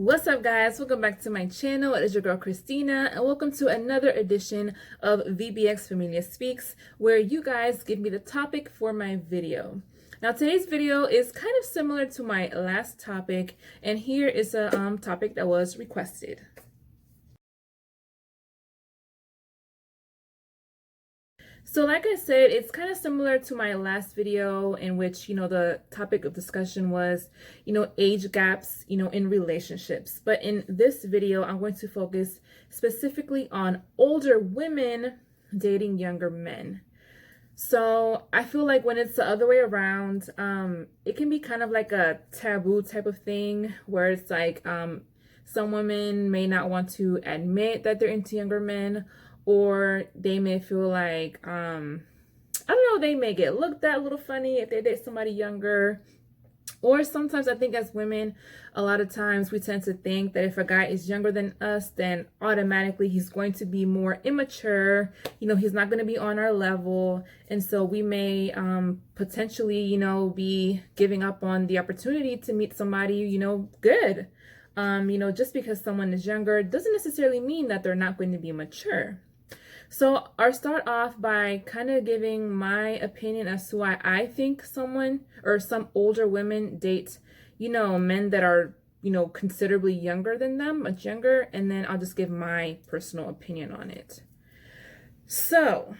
What's up, guys? Welcome back to my channel. It is your girl Christina, and welcome to another edition of VBX Familia Speaks, where you guys give me the topic for my video. Now, today's video is kind of similar to my last topic, and here is a topic that was requested. So like I said, it's kind of similar to my last video in which, the topic of discussion was, age gaps, in relationships. But in this video, I'm going to focus specifically on older women dating younger men. So I feel like when it's the other way around, it can be kind of like a taboo type of thing where it's like some women may not want to admit that they're into younger men, or they may feel like, I don't know, they may get looked at a little funny if they date somebody younger. Or sometimes I think as women, a lot of times we tend to think that if a guy is younger than us, then automatically he's going to be more immature. He's not going to be on our level. And so we may potentially, be giving up on the opportunity to meet somebody, good. Just because someone is younger doesn't necessarily mean that they're not going to be mature. So I'll start off by kind of giving my opinion as to why I think someone or some older women date, men that are, considerably younger than them, much younger, and then I'll just give my personal opinion on it. So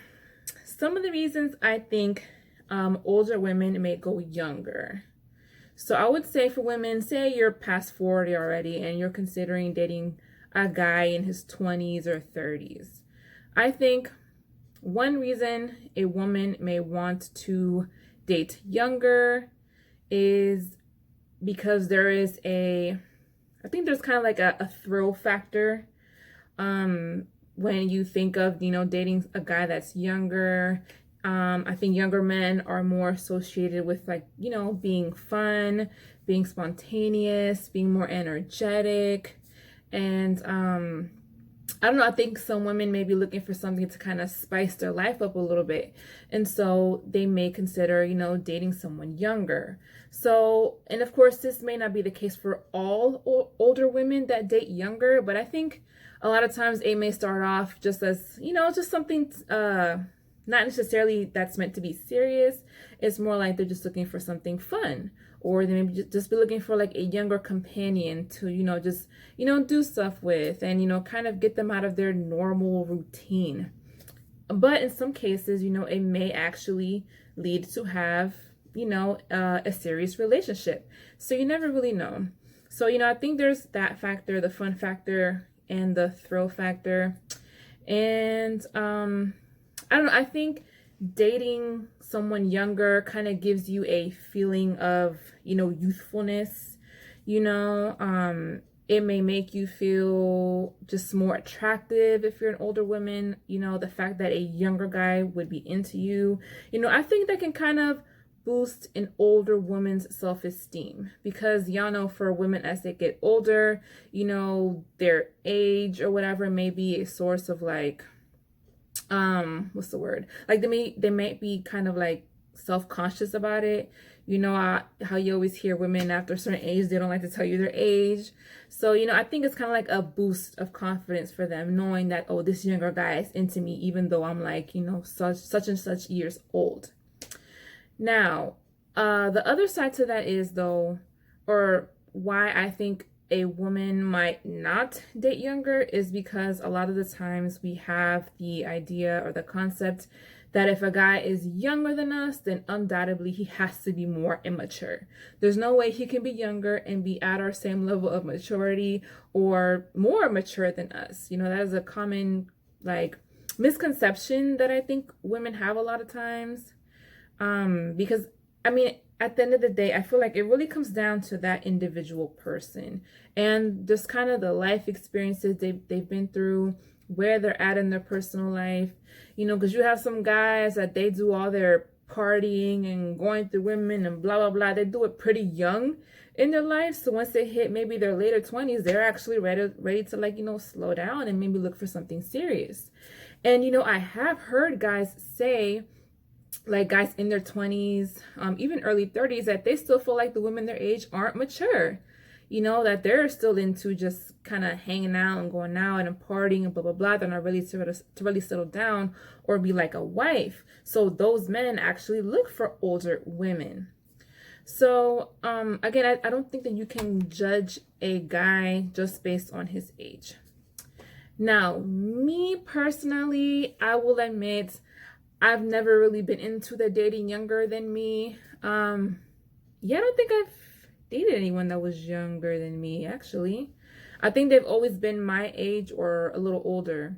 some of the reasons I think older women may go younger. So I would say for women, say you're past 40 already and you're considering dating a guy in his 20s or 30s. I think one reason a woman may want to date younger is because there's kind of like a thrill factor. When you think of, dating a guy that's younger, I think younger men are more associated with being fun, being spontaneous, being more energetic. And I don't know, I think some women may be looking for something to kind of spice their life up a little bit. And so they may consider, dating someone younger. So, and of course, this may not be the case for all older women that date younger, but I think a lot of times it may start off just as, just something, not necessarily that's meant to be serious. It's more like they're just looking for something fun, or they maybe just be looking for like a younger companion to, just, do stuff with and, kind of get them out of their normal routine. But in some cases, it may actually lead to have, a serious relationship. So you never really know. So, I think there's that factor, the fun factor and the thrill factor. And, I don't know, I think dating someone younger kind of gives you a feeling of, youthfulness. It may make you feel just more attractive if you're an older woman. The fact that a younger guy would be into you, I think that can kind of boost an older woman's self-esteem, because y'all know for women as they get older, their age or whatever may be a source of like, what's the word? Like they might be kind of like self-conscious about it. How you always hear women after a certain age, they don't like to tell you their age. So, I think it's kind of like a boost of confidence for them, knowing that, oh, this younger guy is into me, even though I'm like, such and such years old. Now, the other side to that is though, or why I think a woman might not date younger, is because a lot of the times we have the idea or the concept that if a guy is younger than us, then undoubtedly he has to be more immature. There's no way he can be younger and be at our same level of maturity or more mature than us. That is a common misconception that I think women have a lot of times. Because at the end of the day, I feel like it really comes down to that individual person and just kind of the life experiences they've been through, where they're at in their personal life, because you have some guys that they do all their partying and going through women and blah, blah, blah. They do it pretty young in their life. So once they hit maybe their later 20s, they're actually ready to slow down and maybe look for something serious. And, I have heard guys say, like guys in their 20s, even early 30s, that they still feel like the women their age aren't mature. you know, that they're still into just kind of hanging out and going out and partying and blah, blah, blah. They're not ready to really settle down or be like a wife. So those men actually look for older women. So, again, I don't think that you can judge a guy just based on his age. Now, me personally, I will admit, I've never really been into the dating younger than me. Yeah, I don't think I've dated anyone that was younger than me, actually. I think they've always been my age or a little older.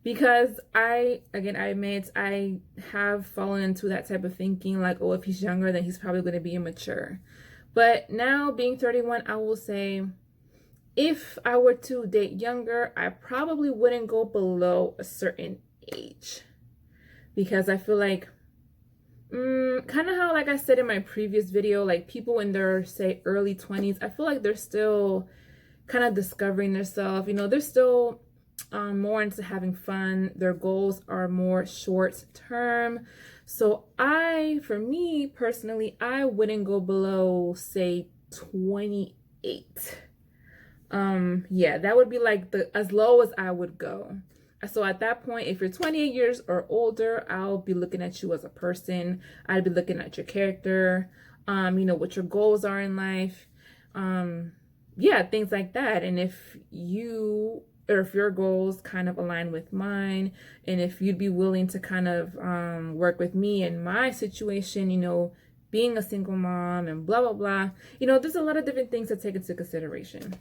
Because I admit I have fallen into that type of thinking, like, oh, if he's younger, then he's probably going to be immature. But now, being 31, I will say, if I were to date younger, I probably wouldn't go below a certain age. Because I feel like, kind of how, like I said in my previous video, like people in their, say, early 20s, I feel like they're still kind of discovering themselves. You know, they're still more into having fun. Their goals are more short term. So for me personally, I wouldn't go below, say, 28. Yeah, that would be like as low as I would go. So at that point, if you're 28 years or older, I'll be looking at you as a person. I'd be looking at your character, you know, what your goals are in life. Yeah, things like that. And if your goals kind of align with mine, and if you'd be willing to kind of work with me in my situation, you know, being a single mom and blah, blah, blah, you know, there's a lot of different things to take into consideration.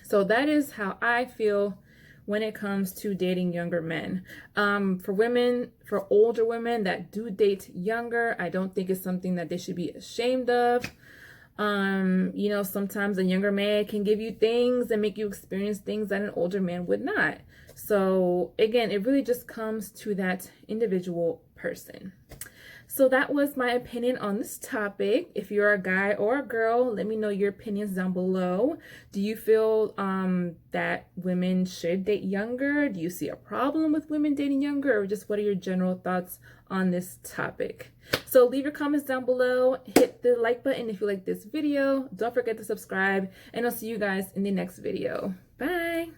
So that is how I feel when it comes to dating younger men. For older women that do date younger, I don't think it's something that they should be ashamed of. You know, sometimes a younger man can give you things and make you experience things that an older man would not. So again, it really just comes to that individual person. So that was my opinion on this topic. If you're a guy or a girl, let me know your opinions down below. Do you feel that women should date younger? Do you see a problem with women dating younger? Or just what are your general thoughts on this topic? So leave your comments down below. Hit the like button if you like this video. Don't forget to subscribe. And I'll see you guys in the next video. Bye.